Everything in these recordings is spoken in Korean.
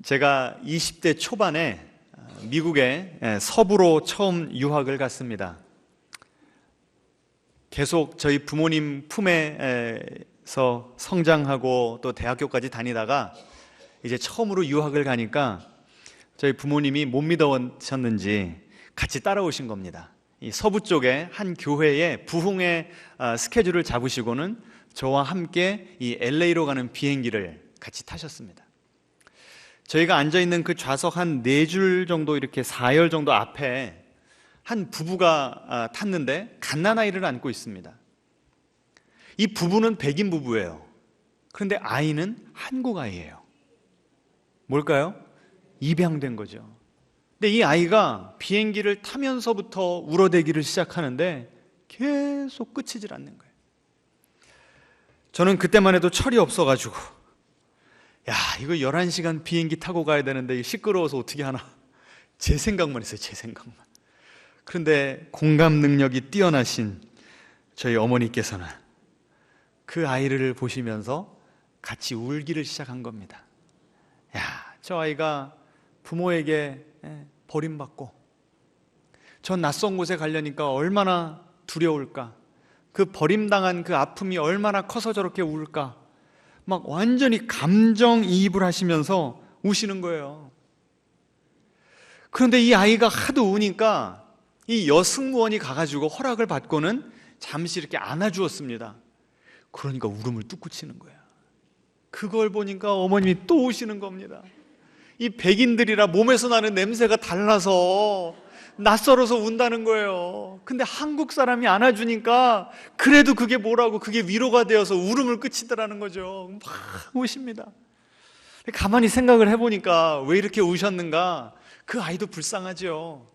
제가 20대 초반에 미국의 서부로 처음 유학을 갔습니다. 계속 저희 부모님 품에서 성장하고 또 대학교까지 다니다가 이제 처음으로 유학을 가니까 저희 부모님이 못 믿으셨는지 같이 따라오신 겁니다. 이 서부 쪽에 한 교회에 부흥의 스케줄을 잡으시고는 저와 함께 이 LA로 가는 비행기를 같이 타셨습니다. 저희가 앉아있는 그 좌석 한 4줄 정도, 이렇게 4열 정도 앞에 한 부부가 탔는데 갓난아이를 안고 있습니다. 이 부부는 백인 부부예요. 그런데 아이는 한국 아이예요. 뭘까요? 입양된 거죠. 근데 이 아이가 비행기를 타면서부터 울어대기를 시작하는데 계속 그치질 않는 거예요. 저는 그때만 해도 철이 없어가지고 야, 이거 11시간 비행기 타고 가야 되는데 시끄러워서 어떻게 하나, 제 생각만 했어요. 제 생각만. 그런데 공감 능력이 뛰어나신 저희 어머니께서는 그 아이를 보시면서 같이 울기를 시작한 겁니다. 야, 저 아이가 부모에게 버림받고 저 낯선 곳에 가려니까 얼마나 두려울까, 그 버림당한 그 아픔이 얼마나 커서 저렇게 울까, 막 완전히 감정이입을 하시면서 우시는 거예요. 그런데 이 아이가 하도 우니까 이 여승무원이 가가지고 허락을 받고는 잠시 이렇게 안아주었습니다. 그러니까 울음을 뚝 그치는 거예요. 그걸 보니까 어머님이 또 우시는 겁니다. 이 백인들이라 몸에서 나는 냄새가 달라서 낯설어서 운다는 거예요. 근데 한국 사람이 안아주니까 그래도 그게 뭐라고, 그게 위로가 되어서 울음을 그치더라는 거죠. 막 우십니다. 가만히 생각을 해보니까 왜 이렇게 우셨는가, 그 아이도 불쌍하죠.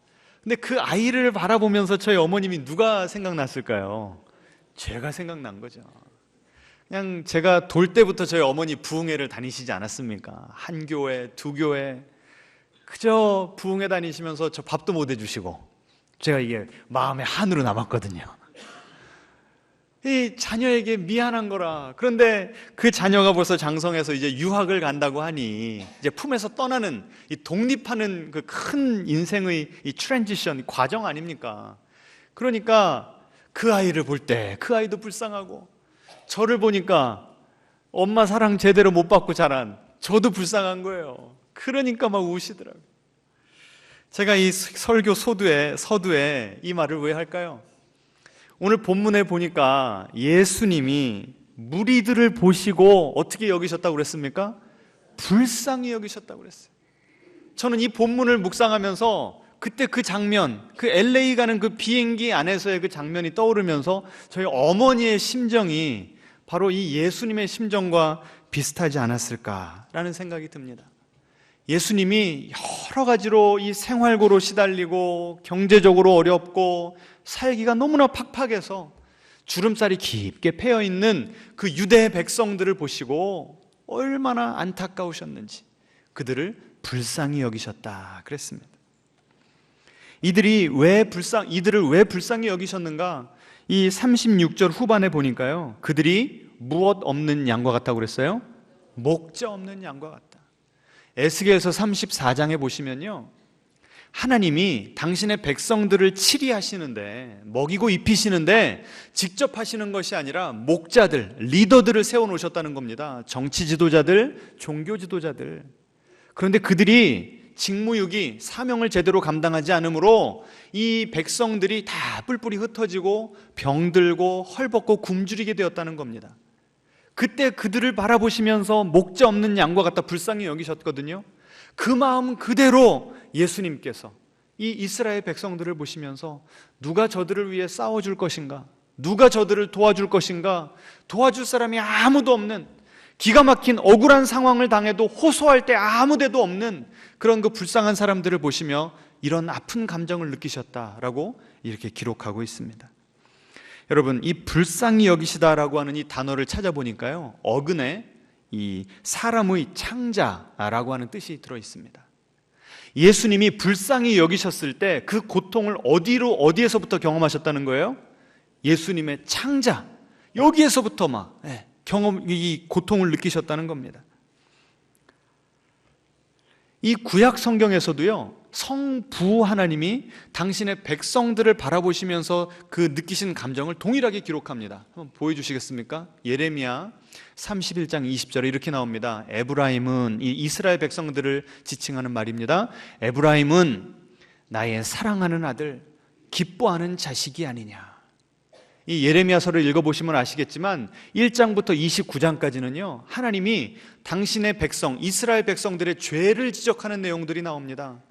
근데 그 아이를 바라보면서 저희 어머님이 누가 생각났을까요? 제가 생각난 거죠. 그냥 제가 돌 때부터 저희 어머니 부흥회를 다니시지 않았습니까? 한 교회, 두 교회, 그저 부흥회 다니시면서 저 밥도 못 해주시고 제가 이게 마음에 한으로 남았거든요. 이 자녀에게 미안한 거라. 그런데 그 자녀가 벌써 장성해서 이제 유학을 간다고 하니 이제 품에서 떠나는, 이 독립하는 그 큰 인생의 이 트랜지션 과정 아닙니까? 그러니까 그 아이를 볼 때 그 아이도 불쌍하고, 저를 보니까 엄마 사랑 제대로 못 받고 자란 저도 불쌍한 거예요. 그러니까 막 우시더라고요. 제가 이 설교 서두에 이 말을 왜 할까요? 오늘 본문에 보니까 예수님이 무리들을 보시고 어떻게 여기셨다고 그랬습니까? 불쌍히 여기셨다고 그랬어요. 저는 이 본문을 묵상하면서 그때 그 장면, 그 LA 가는 그 비행기 안에서의 그 장면이 떠오르면서 저희 어머니의 심정이 바로 이 예수님의 심정과 비슷하지 않았을까라는 생각이 듭니다. 예수님이 여러 가지로 이 생활고로 시달리고 경제적으로 어렵고 살기가 너무나 팍팍해서 주름살이 깊게 패여있는 그 유대 백성들을 보시고 얼마나 안타까우셨는지 그들을 불쌍히 여기셨다 그랬습니다. 이들을 왜 불쌍히 여기셨는가? 이 36절 후반에 보니까요, 그들이 무엇 없는 양과 같다고 그랬어요? 목자 없는 양과 같다. 에스겔서 34장에 보시면요, 하나님이 당신의 백성들을 치리하시는데, 먹이고 입히시는데 직접 하시는 것이 아니라 목자들, 리더들을 세워놓으셨다는 겁니다. 정치 지도자들, 종교 지도자들. 그런데 그들이 직무유기, 사명을 제대로 감당하지 않으므로 이 백성들이 다 뿔뿔이 흩어지고 병들고 헐벗고 굶주리게 되었다는 겁니다. 그때 그들을 바라보시면서 목자 없는 양과 같다 불쌍히 여기셨거든요. 그 마음 그대로 예수님께서 이 이스라엘 백성들을 보시면서 누가 저들을 위해 싸워줄 것인가, 누가 저들을 도와줄 것인가, 도와줄 사람이 아무도 없는, 기가 막힌 억울한 상황을 당해도 호소할 때 아무 데도 없는 그런 그 불쌍한 사람들을 보시며 이런 아픈 감정을 느끼셨다라고 이렇게 기록하고 있습니다. 여러분, 이 불쌍히 여기시다라고 하는 이 단어를 찾아보니까요, 어근에 이 사람의 창자라고 하는 뜻이 들어 있습니다. 예수님이 불쌍히 여기셨을 때 그 고통을 어디에서부터 경험하셨다는 거예요? 예수님의 창자, 여기에서부터 이 고통을 느끼셨다는 겁니다. 이 구약 성경에서도요, 성부 하나님이 당신의 백성들을 바라보시면서 그 느끼신 감정을 동일하게 기록합니다. 한번 보여주시겠습니까? 예레미야 31장 20절에 이렇게 나옵니다. 에브라임은, 이 이스라엘 백성들을 지칭하는 말입니다. 에브라임은 나의 사랑하는 아들, 기뻐하는 자식이 아니냐. 이 예레미야서를 읽어보시면 아시겠지만 1장부터 29장까지는요, 하나님이 당신의 백성, 이스라엘 백성들의 죄를 지적하는 내용들이 나옵니다.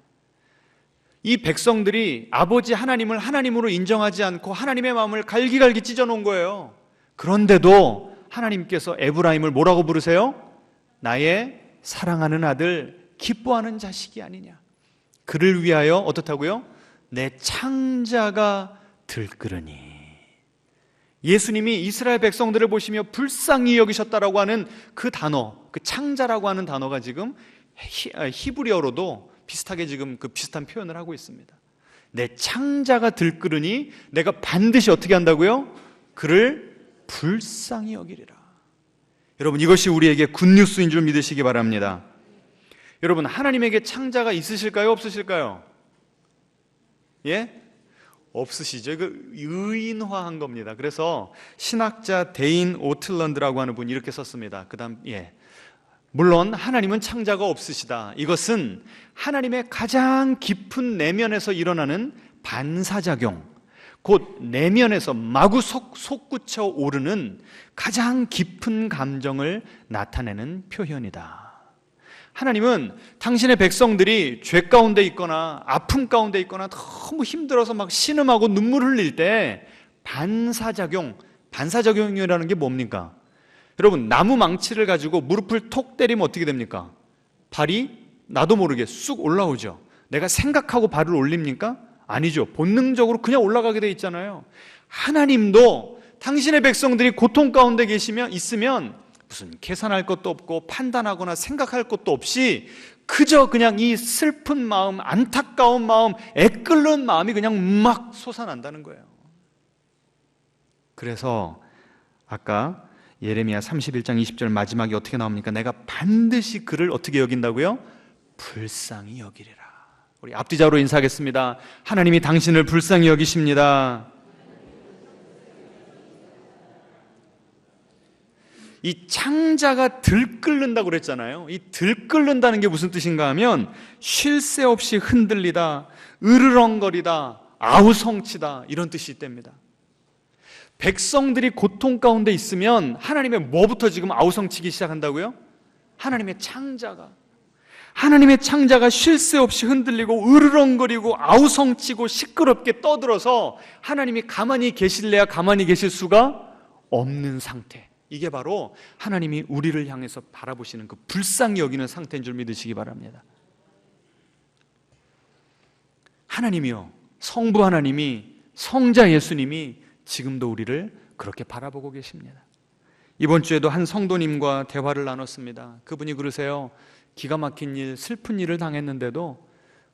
이 백성들이 아버지 하나님을 하나님으로 인정하지 않고 하나님의 마음을 갈기갈기 찢어놓은 거예요. 그런데도 하나님께서 에브라임을 뭐라고 부르세요? 나의 사랑하는 아들, 기뻐하는 자식이 아니냐. 그를 위하여 어떻다고요? 내 창자가 들끓으니. 예수님이 이스라엘 백성들을 보시며 불쌍히 여기셨다라고 하는 그 단어, 그 창자라고 하는 단어가 지금 히브리어로도 비슷하게 지금 그 비슷한 표현을 하고 있습니다. 내 창자가 들끓으니 내가 반드시 어떻게 한다고요? 그를 불쌍히 여기리라. 여러분, 이것이 우리에게 굿뉴스인 줄 믿으시기 바랍니다. 여러분, 하나님에게 창자가 있으실까요? 없으실까요? 예? 없으시죠? 그 의인화한 겁니다. 그래서 신학자 데인 오틀런드라고 하는 분이 이렇게 썼습니다. 물론 하나님은 창자가 없으시다. 이것은 하나님의 가장 깊은 내면에서 일어나는 반사작용, 곧 내면에서 마구 솟구쳐 오르는 가장 깊은 감정을 나타내는 표현이다. 하나님은 당신의 백성들이 죄 가운데 있거나 아픔 가운데 있거나 너무 힘들어서 막 신음하고 눈물 흘릴 때 반사작용이라는 게 뭡니까? 여러분, 나무 망치를 가지고 무릎을 톡 때리면 어떻게 됩니까? 발이 나도 모르게 쑥 올라오죠. 내가 생각하고 발을 올립니까? 아니죠. 본능적으로 그냥 올라가게 돼 있잖아요. 하나님도 당신의 백성들이 고통 가운데 있으면 무슨 계산할 것도 없고 판단하거나 생각할 것도 없이 그저 그냥 이 슬픈 마음, 안타까운 마음, 애끓는 마음이 그냥 막 솟아난다는 거예요. 그래서 아까 예레미야 31장 20절 마지막에 어떻게 나옵니까? 내가 반드시 그를 어떻게 여긴다고요? 불쌍히 여기리라. 우리 앞뒤자로 인사하겠습니다. 하나님이 당신을 불쌍히 여기십니다. 이 창자가 들끓는다고 그랬잖아요. 이 들끓는다는 게 무슨 뜻인가 하면 쉴 새 없이 흔들리다, 으르렁거리다, 아우성치다, 이런 뜻이 있답니다. 백성들이 고통 가운데 있으면 하나님의 뭐부터 지금 아우성치기 시작한다고요? 하나님의 창자가 쉴 새 없이 흔들리고 으르렁거리고 아우성치고 시끄럽게 떠들어서 하나님이 가만히 계실래야 가만히 계실 수가 없는 상태. 이게 바로 하나님이 우리를 향해서 바라보시는 그 불쌍히 여기는 상태인 줄 믿으시기 바랍니다. 하나님이요, 성부 하나님이, 성자 예수님이 지금도 우리를 그렇게 바라보고 계십니다. 이번 주에도 한 성도님과 대화를 나눴습니다. 그분이 그러세요. 기가 막힌 일, 슬픈 일을 당했는데도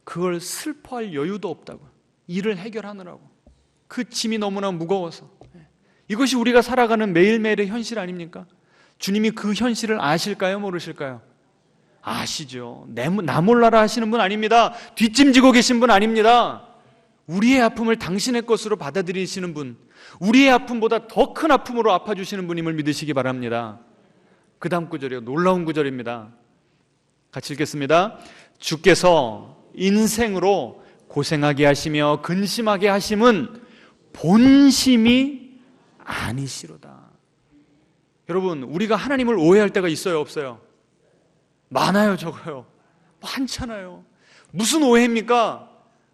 그걸 슬퍼할 여유도 없다고, 일을 해결하느라고 그 짐이 너무나 무거워서. 이것이 우리가 살아가는 매일매일의 현실 아닙니까? 주님이 그 현실을 아실까요? 모르실까요? 아시죠. 나 몰라라 하시는 분 아닙니다. 뒷짐지고 계신 분 아닙니다. 우리의 아픔을 당신의 것으로 받아들이시는 분, 우리의 아픔보다 더 큰 아픔으로 아파주시는 분임을 믿으시기 바랍니다. 그 다음 구절이요, 놀라운 구절입니다. 같이 읽겠습니다. 주께서 인생으로 고생하게 하시며 근심하게 하심은 본심이 아니시로다. 여러분, 우리가 하나님을 오해할 때가 있어요, 없어요? 많아요, 적어요? 많잖아요. 무슨 오해입니까?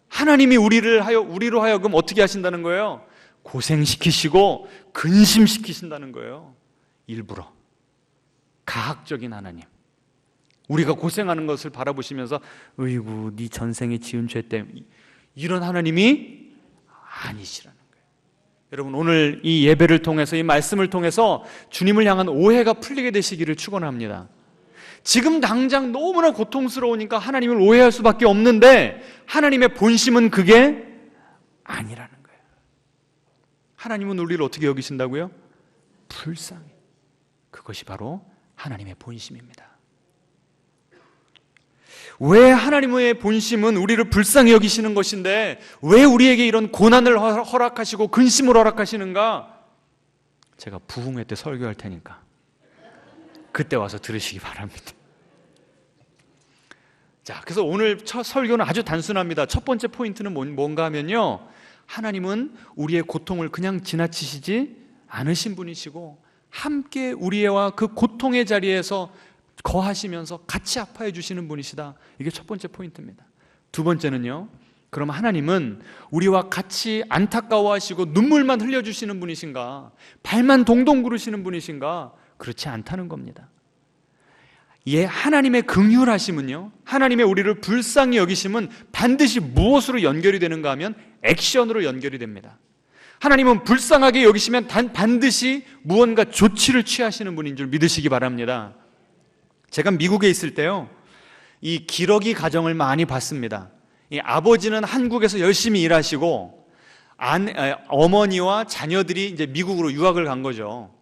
하나님이 우리로 하여금 어떻게 하신다는 거예요? 고생시키시고 근심시키신다는 거예요. 일부러. 가학적인 하나님. 우리가 고생하는 것을 바라보시면서 으이구, 네 전생에 지은 죄 때문에, 이런 하나님이 아니시라는 거예요. 여러분, 오늘 이 예배를 통해서, 이 말씀을 통해서 주님을 향한 오해가 풀리게 되시기를 축원합니다. 지금 당장 너무나 고통스러우니까 하나님을 오해할 수밖에 없는데 하나님의 본심은 그게 아니라는 거예요. 하나님은 우리를 어떻게 여기신다고요? 불쌍히. 그것이 바로 하나님의 본심입니다. 왜 하나님의 본심은 우리를 불쌍히 여기시는 것인데 왜 우리에게 이런 고난을 허락하시고 근심을 허락하시는가? 제가 부흥회 때 설교할 테니까 그때 와서 들으시기 바랍니다. 자, 그래서 오늘 첫 설교는 아주 단순합니다. 첫 번째 포인트는 뭔가 하면요, 하나님은 우리의 고통을 그냥 지나치시지 않으신 분이시고 함께 우리와 그 고통의 자리에서 거하시면서 같이 아파해 주시는 분이시다. 이게 첫 번째 포인트입니다. 두 번째는요, 그럼 하나님은 우리와 같이 안타까워하시고 눈물만 흘려주시는 분이신가? 발만 동동 구르시는 분이신가? 그렇지 않다는 겁니다. 하나님의 긍휼하심은요, 하나님의 우리를 불쌍히 여기심은 반드시 무엇으로 연결이 되는가 하면 액션으로 연결이 됩니다. 하나님은 불쌍하게 여기시면 반드시 무언가 조치를 취하시는 분인 줄 믿으시기 바랍니다. 제가 미국에 있을 때요, 이 기러기 가정을 많이 봤습니다. 이 아버지는 한국에서 열심히 일하시고 어머니와 자녀들이 이제 미국으로 유학을 간 거죠.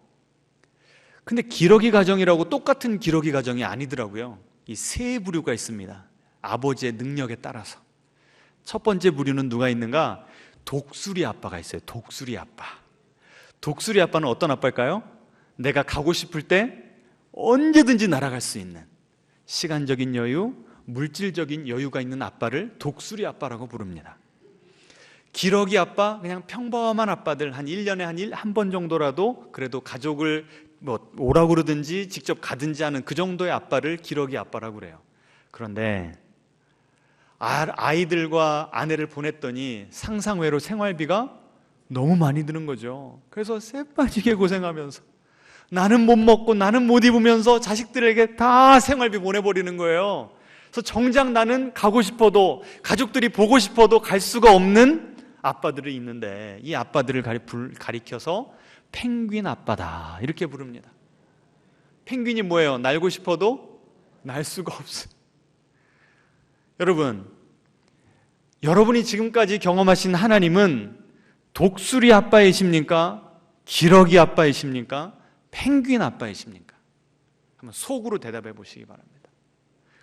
근데 기러기 가정이라고 똑같은 기러기 가정이 아니더라고요. 이 세 부류가 있습니다. 아버지의 능력에 따라서. 첫 번째 부류는 누가 있는가? 독수리 아빠가 있어요. 독수리 아빠. 독수리 아빠는 어떤 아빠일까요? 내가 가고 싶을 때 언제든지 날아갈 수 있는 시간적인 여유, 물질적인 여유가 있는 아빠를 독수리 아빠라고 부릅니다. 기러기 아빠, 그냥 평범한 아빠들, 한 1년에 한 번 정도라도 그래도 가족을 오라고 그러든지 직접 가든지 하는 그 정도의 아빠를 기러기 아빠라고 그래요. 그런데 아이들과 아내를 보냈더니 상상외로 생활비가 너무 많이 드는 거죠. 그래서 쎄빠지게 고생하면서 나는 못 먹고 나는 못 입으면서 자식들에게 다 생활비 보내버리는 거예요. 그래서 정작 나는 가고 싶어도, 가족들이 보고 싶어도 갈 수가 없는 아빠들이 있는데, 이 아빠들을 가리켜서 펭귄 아빠다 이렇게 부릅니다. 펭귄이 뭐예요? 날고 싶어도 날 수가 없어요. 여러분이 지금까지 경험하신 하나님은 독수리 아빠이십니까? 기러기 아빠이십니까? 펭귄 아빠이십니까? 한번 속으로 대답해 보시기 바랍니다.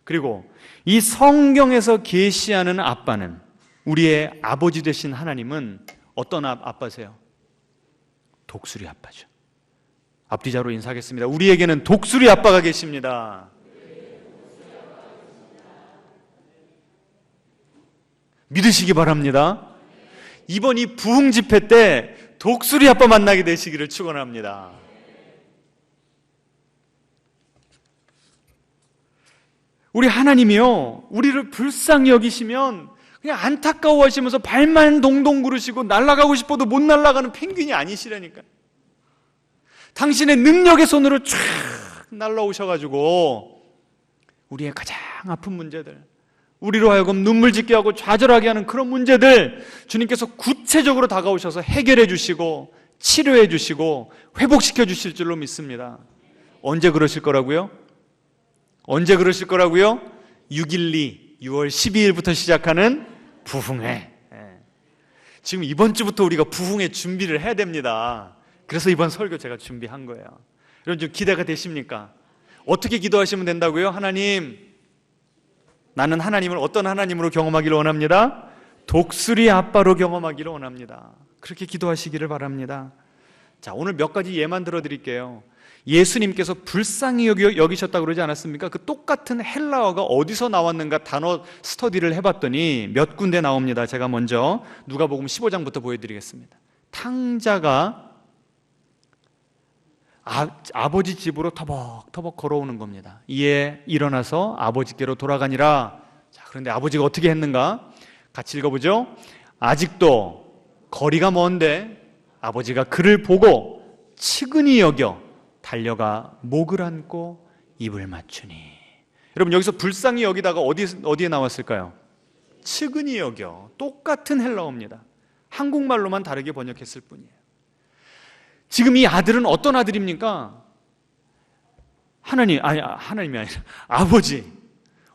그리고 이 성경에서 계시하는 아빠는, 우리의 아버지 되신 하나님은 어떤 아빠세요? 독수리 아빠죠. 앞뒤자로 인사하겠습니다. 우리에게는 독수리 아빠가 계십니다. 믿으시기 바랍니다. 이번 이 부흥 집회 때 독수리 아빠 만나게 되시기를 축원합니다. 우리 하나님이요, 우리를 불쌍히 여기시면 그냥 안타까워하시면서 발만 동동 구르시고 날아가고 싶어도 못 날아가는 펭귄이 아니시라니까. 당신의 능력의 손으로 쫙 날라오셔가지고 우리의 가장 아픈 문제들, 우리로 하여금 눈물 짓게 하고 좌절하게 하는 그런 문제들 주님께서 구체적으로 다가오셔서 해결해 주시고 치료해 주시고 회복시켜 주실 줄로 믿습니다. 언제 그러실 거라고요? 언제 그러실 거라고요? 612, 6월 12일부터 시작하는 부흥회. 지금 이번 주부터 우리가 부흥회 준비를 해야 됩니다. 그래서 이번 설교 제가 준비한 거예요. 여러분 좀 기대가 되십니까? 어떻게 기도하시면 된다고요? 하나님, 나는 하나님을 어떤 하나님으로 경험하기를 원합니다. 독수리 아빠로 경험하기를 원합니다. 그렇게 기도하시기를 바랍니다. 자, 오늘 몇 가지 예만 들어드릴게요. 예수님께서 불쌍히 여기셨다고 그러지 않았습니까? 그 똑같은 헬라어가 어디서 나왔는가 단어 스터디를 해봤더니 몇 군데 나옵니다. 제가 먼저 누가복음 15장부터 보여드리겠습니다. 탕자가 아버지 집으로 터벅터벅 걸어오는 겁니다. 이에 일어나서 아버지께로 돌아가니라. 자, 그런데 아버지가 어떻게 했는가? 같이 읽어보죠. 아직도 거리가 먼데 아버지가 그를 보고 측은히 여겨 달려가 목을 안고 입을 맞추니. 여러분 여기서 불쌍히 여기다가 어디에 나왔을까요? 측은히 여겨. 똑같은 헬라어입니다. 한국말로만 다르게 번역했을 뿐이에요. 지금 이 아들은 어떤 아들입니까? 하나님이 아니라 아버지,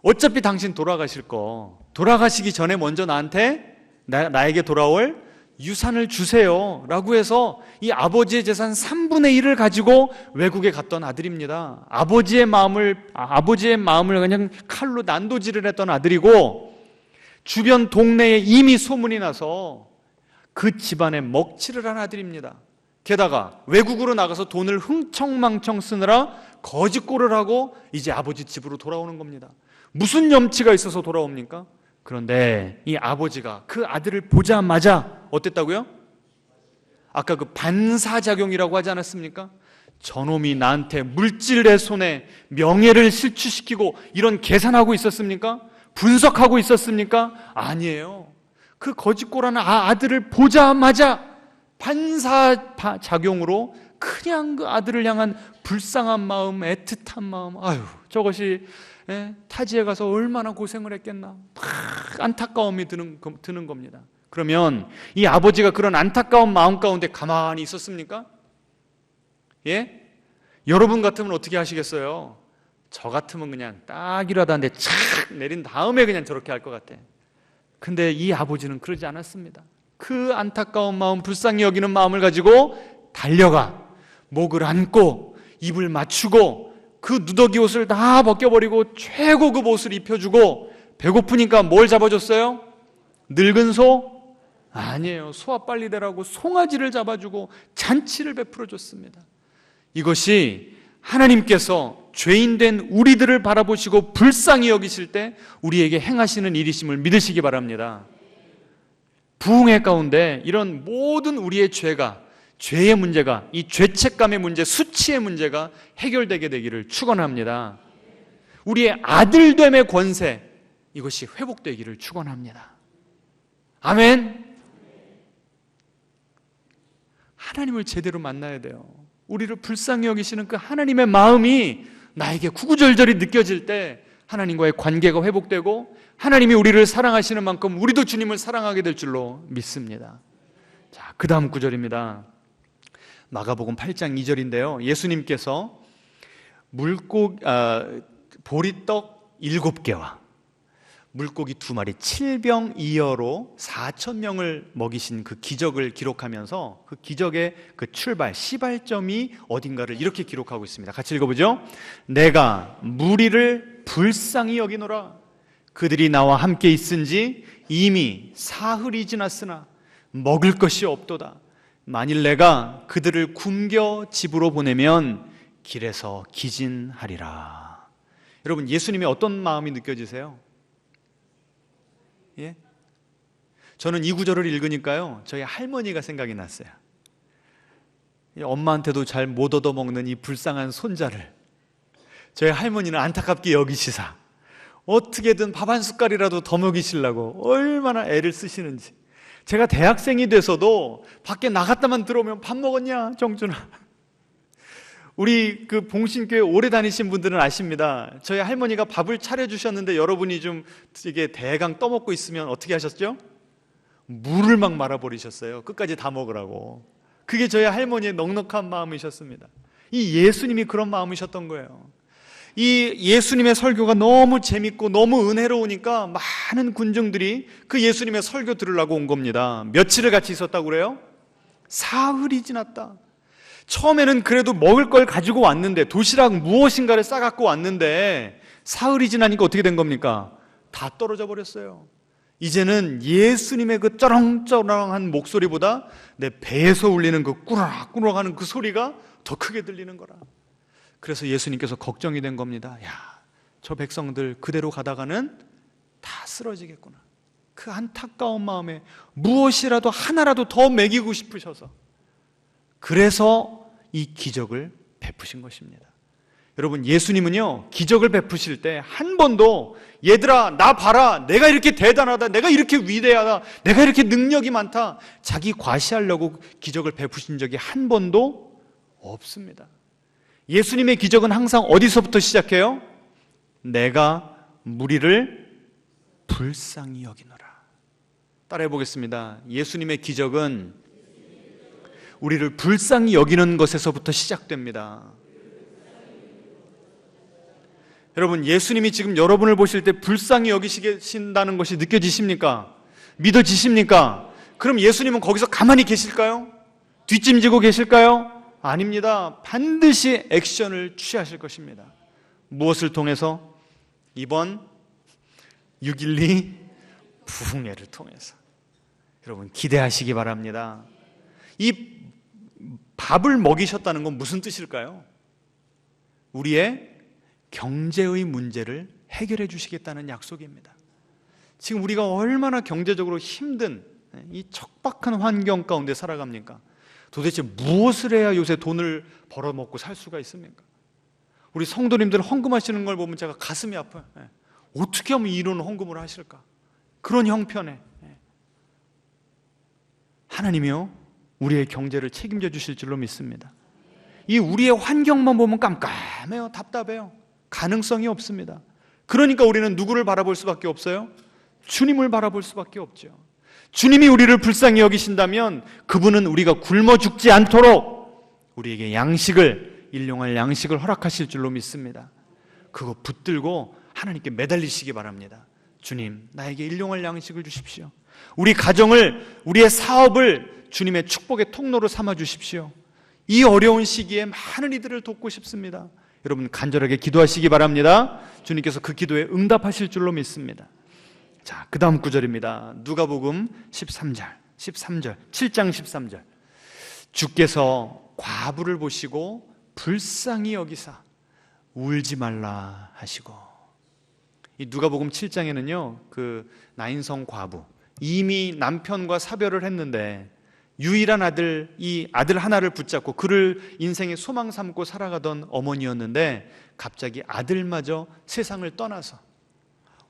어차피 당신 돌아가실 거 돌아가시기 전에 먼저 나에게 돌아올 유산을 주세요 라고 해서 이 아버지의 재산 3분의 1을 가지고 외국에 갔던 아들입니다. 아버지의 마음을 그냥 칼로 난도질을 했던 아들이고, 주변 동네에 이미 소문이 나서 그 집안에 먹칠을 한 아들입니다. 게다가 외국으로 나가서 돈을 흥청망청 쓰느라 거짓골을 하고 이제 아버지 집으로 돌아오는 겁니다. 무슨 염치가 있어서 돌아옵니까? 그런데 이 아버지가 그 아들을 보자마자 어땠다고요? 아까 그 반사작용이라고 하지 않았습니까? 저놈이 나한테 물질 내 손에 명예를 실추시키고 이런 계산하고 있었습니까? 분석하고 있었습니까? 아니에요. 그 거짓골하는 아들을 보자마자 반사작용으로 그냥 그 아들을 향한 불쌍한 마음, 애틋한 마음, 아유, 저것이 타지에 가서 얼마나 고생을 했겠나, 막 안타까움이 드는 겁니다. 그러면 이 아버지가 그런 안타까운 마음 가운데 가만히 있었습니까? 예? 여러분 같으면 어떻게 하시겠어요? 저 같으면 그냥 딱이라도 한 대 착 내린 다음에 그냥 저렇게 할 것 같아. 근데 이 아버지는 그러지 않았습니다. 그 안타까운 마음, 불쌍히 여기는 마음을 가지고 달려가 목을 안고 입을 맞추고 그 누더기 옷을 다 벗겨버리고 최고급 옷을 입혀주고, 배고프니까 뭘 잡아줬어요? 늙은 소? 아니에요. 소화 빨리 되라고 송아지를 잡아주고 잔치를 베풀어줬습니다. 이것이 하나님께서 죄인된 우리들을 바라보시고 불쌍히 여기실 때 우리에게 행하시는 일이심을 믿으시기 바랍니다. 부흥회 가운데 이런 모든 우리의 죄의 문제가, 이 죄책감의 문제, 수치의 문제가 해결되게 되기를 축원합니다. 우리의 아들됨의 권세, 이것이 회복되기를 축원합니다. 아멘. 하나님을 제대로 만나야 돼요. 우리를 불쌍히 여기시는 그 하나님의 마음이 나에게 구구절절히 느껴질 때 하나님과의 관계가 회복되고 하나님이 우리를 사랑하시는 만큼 우리도 주님을 사랑하게 될 줄로 믿습니다. 자, 그 다음 구절입니다. 마가복음 8장 2절인데요. 예수님께서 보리떡 7개와 물고기 2마리 7병 2어로 4,000명을 먹이신 그 기적을 기록하면서 그 기적의 그 시발점이 어딘가를 이렇게 기록하고 있습니다. 같이 읽어보죠. 내가 무리를 불쌍히 여기노라. 그들이 나와 함께 있은지 이미 사흘이 지났으나 먹을 것이 없도다. 만일 내가 그들을 굶겨 집으로 보내면 길에서 기진하리라. 여러분, 예수님의 어떤 마음이 느껴지세요? 예? 저는 이 구절을 읽으니까요, 저희 할머니가 생각이 났어요. 엄마한테도 잘 못 얻어먹는 이 불쌍한 손자를 저희 할머니는 안타깝게 여기시사 어떻게든 밥 한 숟갈이라도 더 먹이시려고 얼마나 애를 쓰시는지. 제가 대학생이 돼서도 밖에 나갔다만 들어오면 밥 먹었냐 정준아. 우리 그 봉신교회 오래 다니신 분들은 아십니다. 저희 할머니가 밥을 차려주셨는데 여러분이 좀 이게 대강 떠먹고 있으면 어떻게 하셨죠? 물을 막 말아버리셨어요. 끝까지 다 먹으라고. 그게 저희 할머니의 넉넉한 마음이셨습니다. 이 예수님이 그런 마음이셨던 거예요. 이 예수님의 설교가 너무 재밌고 너무 은혜로우니까 많은 군중들이 그 예수님의 설교 들으려고 온 겁니다. 며칠을 같이 있었다고 그래요? 사흘이 지났다. 처음에는 그래도 먹을 걸 가지고 왔는데, 도시락 무엇인가를 싸갖고 왔는데 사흘이 지나니까 어떻게 된 겁니까? 다 떨어져 버렸어요. 이제는 예수님의 그 쩌렁쩌렁한 목소리보다 내 배에서 울리는 그 꾸락꾸락 하는 그 소리가 더 크게 들리는 거라. 그래서 예수님께서 걱정이 된 겁니다. 야, 저 백성들 그대로 가다가는 다 쓰러지겠구나. 그 안타까운 마음에 무엇이라도 하나라도 더 먹이고 싶으셔서, 그래서 이 기적을 베푸신 것입니다. 여러분, 예수님은요, 기적을 베푸실 때 한 번도 얘들아 나 봐라, 내가 이렇게 대단하다, 내가 이렇게 위대하다, 내가 이렇게 능력이 많다, 자기 과시하려고 기적을 베푸신 적이 한 번도 없습니다. 예수님의 기적은 항상 어디서부터 시작해요? 내가 무리를 불쌍히 여기노라. 따라해 보겠습니다. 예수님의 기적은 우리를 불쌍히 여기는 것에서부터 시작됩니다. 여러분, 예수님이 지금 여러분을 보실 때 불쌍히 여기신다는 것이 느껴지십니까? 믿어지십니까? 그럼 예수님은 거기서 가만히 계실까요? 뒷짐지고 계실까요? 아닙니다. 반드시 액션을 취하실 것입니다. 무엇을 통해서? 이번 6.12 부흥회를 통해서. 여러분 기대하시기 바랍니다. 이 밥을 먹이셨다는 건 무슨 뜻일까요? 우리의 경제의 문제를 해결해 주시겠다는 약속입니다. 지금 우리가 얼마나 경제적으로 힘든 이 척박한 환경 가운데 살아갑니까? 도대체 무엇을 해야 요새 돈을 벌어먹고 살 수가 있습니까? 우리 성도님들 헌금하시는 걸 보면 제가 가슴이 아파요. 어떻게 하면 이런 헌금을 하실까? 그런 형편에 하나님이요 우리의 경제를 책임져 주실 줄로 믿습니다. 이 우리의 환경만 보면 깜깜해요. 답답해요. 가능성이 없습니다. 그러니까 우리는 누구를 바라볼 수밖에 없어요? 주님을 바라볼 수밖에 없죠. 주님이 우리를 불쌍히 여기신다면 그분은 우리가 굶어 죽지 않도록 우리에게 양식을, 일용할 양식을 허락하실 줄로 믿습니다. 그거 붙들고 하나님께 매달리시기 바랍니다. 주님, 나에게 일용할 양식을 주십시오. 우리 가정을, 우리의 사업을 주님의 축복의 통로로 삼아 주십시오. 이 어려운 시기에 많은 이들을 돕고 싶습니다. 여러분 간절하게 기도하시기 바랍니다. 주님께서 그 기도에 응답하실 줄로 믿습니다. 자, 그 다음 구절입니다. 누가복음 13절, 7장 13절. 주께서 과부를 보시고 불쌍히 여기사 울지 말라 하시고. 이 누가복음 7장에는요 그 나인성 과부, 이미 남편과 사별을 했는데 유일한 아들, 이 아들 하나를 붙잡고 그를 인생의 소망 삼고 살아가던 어머니였는데 갑자기 아들마저 세상을 떠나서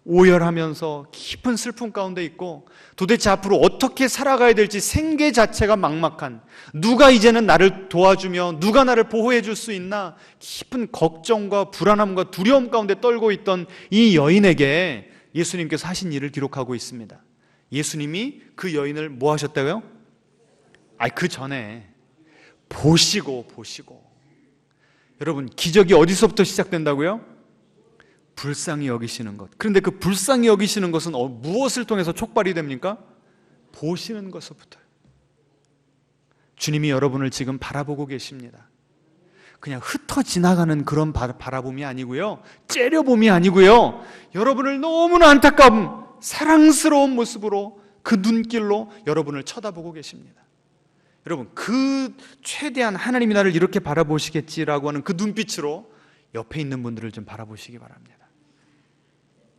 오열하면서 깊은 슬픔 가운데 있고 도대체 앞으로 어떻게 살아가야 될지 생계 자체가 막막한, 누가 이제는 나를 도와주며 누가 나를 보호해 줄 수 있나 깊은 걱정과 불안함과 두려움 가운데 떨고 있던 이 여인에게 예수님께서 하신 일을 기록하고 있습니다. 예수님이 그 여인을 뭐 하셨다고요? 그 전에 보시고. 여러분 기적이 어디서부터 시작된다고요? 불쌍히 여기시는 것. 그런데 그 불쌍히 여기시는 것은 무엇을 통해서 촉발이 됩니까? 보시는 것부터. 주님이 여러분을 지금 바라보고 계십니다. 그냥 흩어 지나가는 그런 바라봄이 아니고요, 째려봄이 아니고요, 여러분을 너무나 안타까운 사랑스러운 모습으로 그 눈길로 여러분을 쳐다보고 계십니다. 여러분 그 최대한 하나님이 나를 이렇게 바라보시겠지라고 하는 그 눈빛으로 옆에 있는 분들을 좀 바라보시기 바랍니다.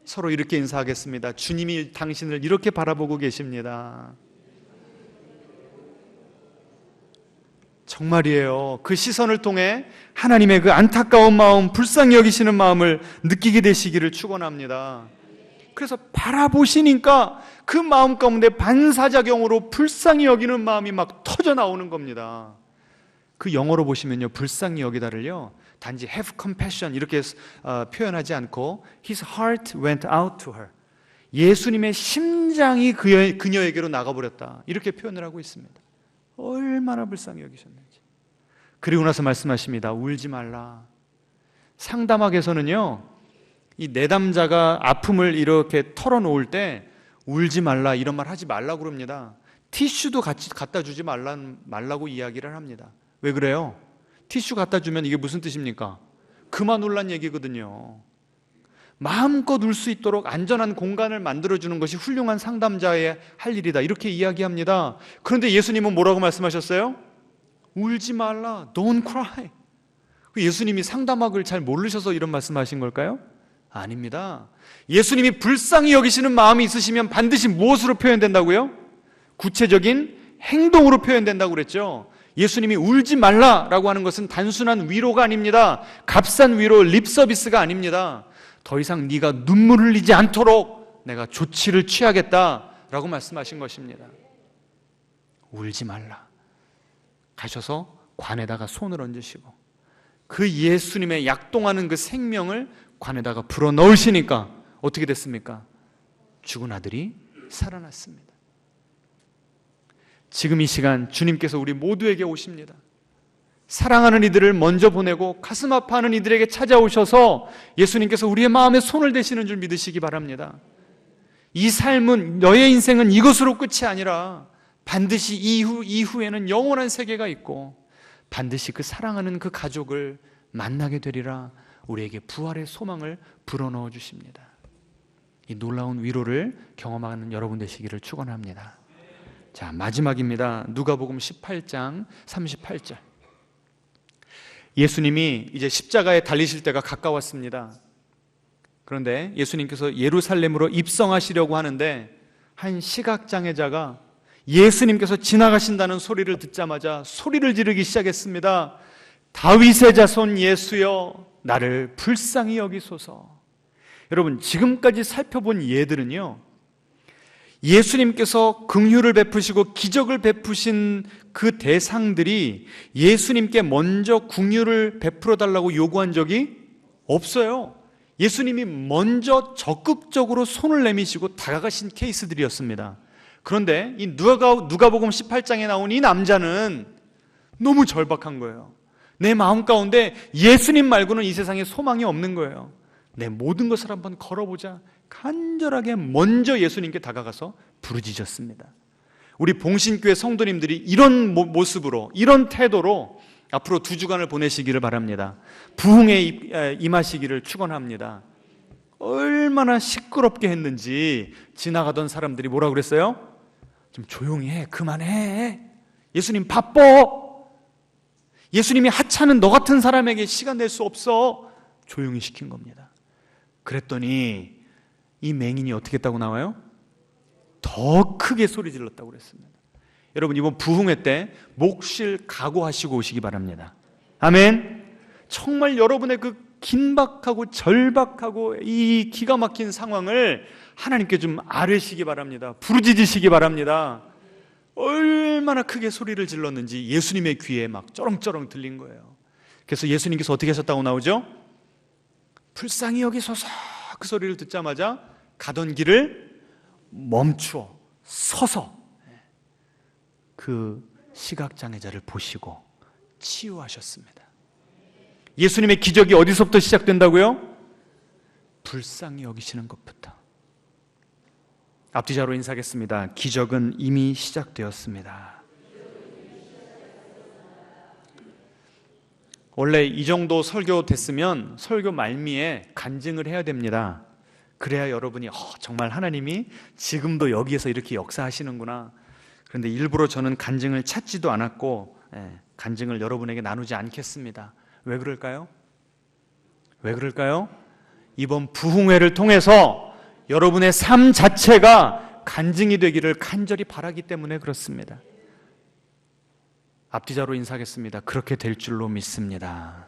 서로 이렇게 인사하겠습니다. 주님이 당신을 이렇게 바라보고 계십니다. 정말이에요. 그 시선을 통해 하나님의 그 안타까운 마음, 불쌍히 여기시는 마음을 느끼게 되시기를 축원합니다. 그래서 바라보시니까 그 마음 가운데 반사작용으로 불쌍히 여기는 마음이 막 터져 나오는 겁니다. 그 영어로 보시면요, 불쌍히 여기다를요 단지 have compassion 이렇게 표현하지 않고 His heart went out to her, 예수님의 심장이 그녀에게로 나가버렸다 이렇게 표현을 하고 있습니다. 얼마나 불쌍히 여기셨는지. 그리고 나서 말씀하십니다. 울지 말라. 상담학에서는요 이 내담자가 아픔을 이렇게 털어놓을 때 울지 말라 이런 말 하지 말라고 그럽니다. 티슈도 같이 갖다 주지 말라고 이야기를 합니다. 왜 그래요? 티슈 갖다 주면 이게 무슨 뜻입니까? 그만 울란 얘기거든요. 마음껏 울 수 있도록 안전한 공간을 만들어주는 것이 훌륭한 상담자의 할 일이다 이렇게 이야기합니다. 그런데 예수님은 뭐라고 말씀하셨어요? 울지 말라, don't cry. 예수님이 상담학을 잘 모르셔서 이런 말씀하신 걸까요? 아닙니다. 예수님이 불쌍히 여기시는 마음이 있으시면 반드시 무엇으로 표현된다고요? 구체적인 행동으로 표현된다고 그랬죠. 예수님이 울지 말라라고 하는 것은 단순한 위로가 아닙니다. 값싼 위로, 립서비스가 아닙니다. 더 이상 네가 눈물 흘리지 않도록 내가 조치를 취하겠다라고 말씀하신 것입니다. 울지 말라. 가셔서 관에다가 손을 얹으시고 그 예수님의 약동하는 그 생명을 관에다가 불어 넣으시니까 어떻게 됐습니까? 죽은 아들이 살아났습니다. 지금 이 시간 주님께서 우리 모두에게 오십니다. 사랑하는 이들을 먼저 보내고 가슴 아파하는 이들에게 찾아오셔서 예수님께서 우리의 마음에 손을 대시는 줄 믿으시기 바랍니다. 이 삶은, 너의 인생은 이것으로 끝이 아니라 반드시 이후에는 영원한 세계가 있고 반드시 그 사랑하는 그 가족을 만나게 되리라 우리에게 부활의 소망을 불어넣어 주십니다. 이 놀라운 위로를 경험하는 여러분 되시기를 축원합니다. 자, 마지막입니다. 누가복음 18장 38절. 예수님이 이제 십자가에 달리실 때가 가까웠습니다. 그런데 예수님께서 예루살렘으로 입성하시려고 하는데 한 시각장애자가 예수님께서 지나가신다는 소리를 듣자마자 소리를 지르기 시작했습니다. 다윗의 자손 예수여, 나를 불쌍히 여기소서. 여러분, 지금까지 살펴본 예들은요, 예수님께서 긍휼을 베푸시고 기적을 베푸신 그 대상들이 예수님께 먼저 긍휼을 베풀어 달라고 요구한 적이 없어요. 예수님이 먼저 적극적으로 손을 내미시고 다가가신 케이스들이었습니다. 그런데 이 누가복음 18장에 나온 이 남자는 너무 절박한 거예요. 내 마음 가운데 예수님 말고는 이 세상에 소망이 없는 거예요. 내 모든 것을 한번 걸어보자. 간절하게 먼저 예수님께 다가가서 부르짖었습니다. 우리 봉신교회 성도님들이 이런 모습으로, 이런 태도로 앞으로 2주간을 보내시기를 바랍니다. 부흥에 임하시기를 축원합니다. 얼마나 시끄럽게 했는지 지나가던 사람들이 뭐라고 그랬어요? 좀 조용히 해, 그만해. 예수님 바빠. 예수님이 하찮은 너 같은 사람에게 시간 낼 수 없어. 조용히 시킨 겁니다. 그랬더니 이 맹인이 어떻게 했다고 나와요? 더 크게 소리 질렀다고 그랬습니다. 여러분, 이번 부흥회 때 몫을 각오하시고 오시기 바랍니다. 아멘. 정말 여러분의 그 긴박하고 절박하고 이 기가 막힌 상황을 하나님께 좀 아뢰시기 바랍니다. 부르짖으시기 바랍니다. 얼마나 크게 소리를 질렀는지 예수님의 귀에 막 쩌렁쩌렁 들린 거예요. 그래서 예수님께서 어떻게 하셨다고 나오죠? 불쌍히 여기소서. 그 소리를 듣자마자 가던 길을 멈추어 서서 그 시각장애자를 보시고 치유하셨습니다. 예수님의 기적이 어디서부터 시작된다고요? 불쌍히 여기시는 것부터. 앞뒤자로 인사하겠습니다. 기적은 이미 시작되었습니다. 원래 이 정도 설교 됐으면 설교 말미에 간증을 해야 됩니다. 그래야 여러분이 정말 하나님이 지금도 여기에서 이렇게 역사하시는구나. 그런데 일부러 저는 간증을 찾지도 않았고 간증을 여러분에게 나누지 않겠습니다. 왜 그럴까요? 왜 그럴까요? 이번 부흥회를 통해서 여러분의 삶 자체가 간증이 되기를 간절히 바라기 때문에 그렇습니다. 앞뒤자로 인사하겠습니다. 그렇게 될 줄로 믿습니다.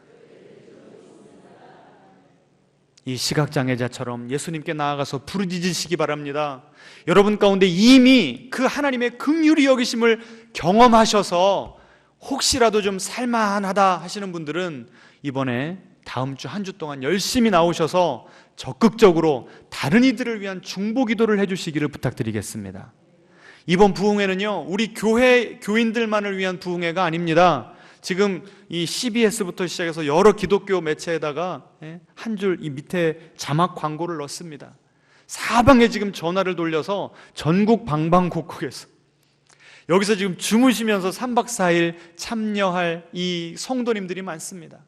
이 시각장애자처럼 예수님께 나아가서 부르짖으시기 바랍니다. 여러분 가운데 이미 그 하나님의 긍휼히 여기심을 경험하셔서 혹시라도 좀 살만하다 하시는 분들은 이번에 다음 주 한 주 동안 열심히 나오셔서 적극적으로 다른 이들을 위한 중보 기도를 해주시기를 부탁드리겠습니다. 이번 부흥회는요, 우리 교인들만을 위한 부흥회가 아닙니다. 지금 이 CBS부터 시작해서 여러 기독교 매체에다가 한 줄 이 밑에 자막 광고를 넣습니다. 사방에 지금 전화를 돌려서 전국 방방곡곡에서 여기서 지금 주무시면서 3박 4일 참여할 이 성도님들이 많습니다.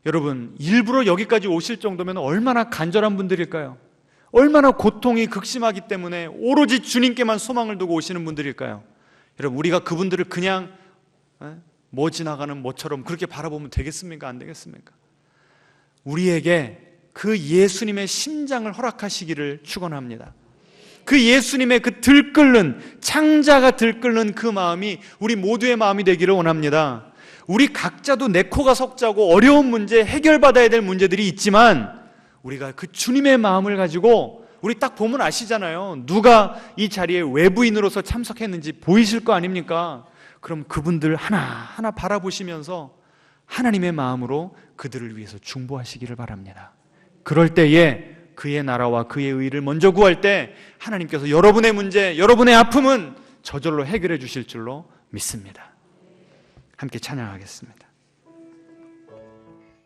여러분, 일부러 여기까지 오실 정도면 얼마나 간절한 분들일까요? 얼마나 고통이 극심하기 때문에 오로지 주님께만 소망을 두고 오시는 분들일까요? 여러분, 우리가 그분들을 그냥 뭐 지나가는 뭐처럼 그렇게 바라보면 되겠습니까? 안 되겠습니까? 우리에게 그 예수님의 심장을 허락하시기를 축원합니다. 그 예수님의 그 들끓는, 창자가 들끓는 그 마음이 우리 모두의 마음이 되기를 원합니다. 우리 각자도 내 코가 석자고 어려운 문제, 해결받아야 될 문제들이 있지만 우리가 그 주님의 마음을 가지고, 우리 딱 보면 아시잖아요. 누가 이 자리에 외부인으로서 참석했는지 보이실 거 아닙니까? 그럼 그분들 하나하나 바라보시면서 하나님의 마음으로 그들을 위해서 중보하시기를 바랍니다. 그럴 때에 그의 나라와 그의 의를 먼저 구할 때 하나님께서 여러분의 문제, 여러분의 아픔은 저절로 해결해 주실 줄로 믿습니다. 함께 찬양하겠습니다.